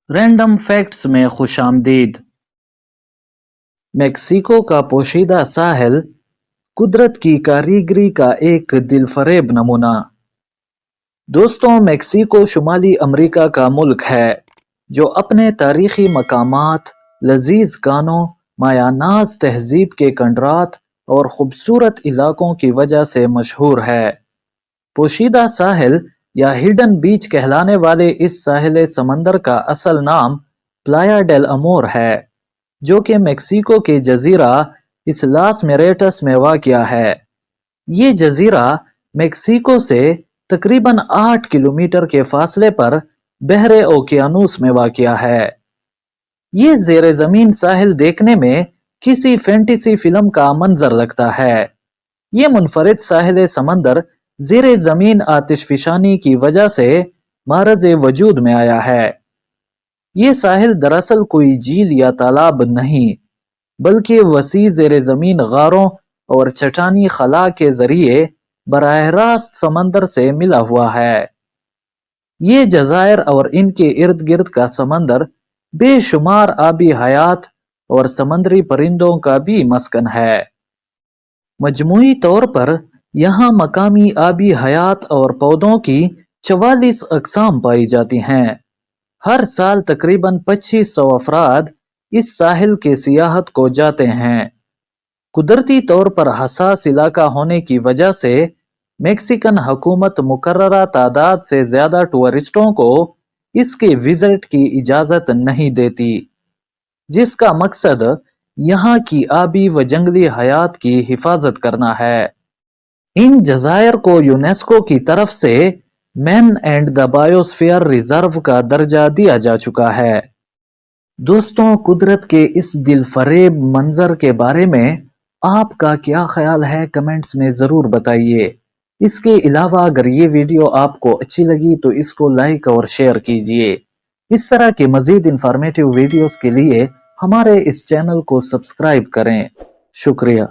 Random facts में खुशामदीद। Mexico का पोशीदा साहिल कुदरत की कारीगरी का एक दिलफरेब नमूना। दोस्तों, मेक्सिको शुमाली अमेरिका का मुल्क है जो अपने तारीखी मकामात, लजीज गानों, मायानाज तहजीब के कंडरात और खूबसूरत इलाकों की वजह से मशहूर है। पोशीदा साहिल या हिडन बीच कहलाने वाले इस साहिल समंदर का असल नाम प्लाया डेल अमोर है, जो कि मेक्सिको के जजीरा इस्लास मेरेटस में वाक़या है। ये जजीरा मेक्सिको से तकरीबन 8 किलोमीटर के फासले पर बहरे ओकियानूस में वाक़या है। ये ज़ेरे ज़मीन साहिल देखने में किसी फैंटेसी फिल्म का मंजर लगता है। ये मुनफरिद साहिल समंदर ज़ेरे ज़मीन आतिशफिशानी की वजह से मारज़ वजूद में आया है। ये साहिल दरअसल कोई झील या तालाब नहीं, बल्कि वसी ज़ेरे ज़मीन गारों और चट्टानी खला के जरिए बराह रास्त समंदर से मिला हुआ है। ये जज़ायर और इनके इर्द गिर्द का समंदर बेशुमार आबी हयात और समंदरी परिंदों का भी मस्कन है। मजमूई तौर पर यहाँ मकामी आबी हयात और पौधों की 44 अक़साम पाई जाती हैं। हर साल तकरीबन 2500 अफराद इस साहिल के सियाहत को जाते हैं। कुदरती तौर पर हसास इलाका होने की वजह से मेक्सिकन हुकूमत मुकर्ररा तादाद से ज्यादा टूरिस्टों को इसके विजिट की इजाजत नहीं देती, जिसका मकसद यहाँ की आबी व जंगली हयात की हिफाजत करना है। इन जज़ायर को यूनेस्को की तरफ से man and the biosphere reserve का दर्जा दिया जा चुका है। दोस्तों, कुदरत के इस दिलफरेब मंजर के बारे में आपका क्या ख्याल है, कमेंट्स में ज़रूर बताइए। इसके अलावा अगर ये वीडियो आपको अच्छी लगी तो इसको लाइक और शेयर कीजिए। इस तरह के मज़ीद इंफॉर्मेटिव वीडियोस के लिए हमारे इस चैनल को सब्सक्राइब करें। शुक्रिया।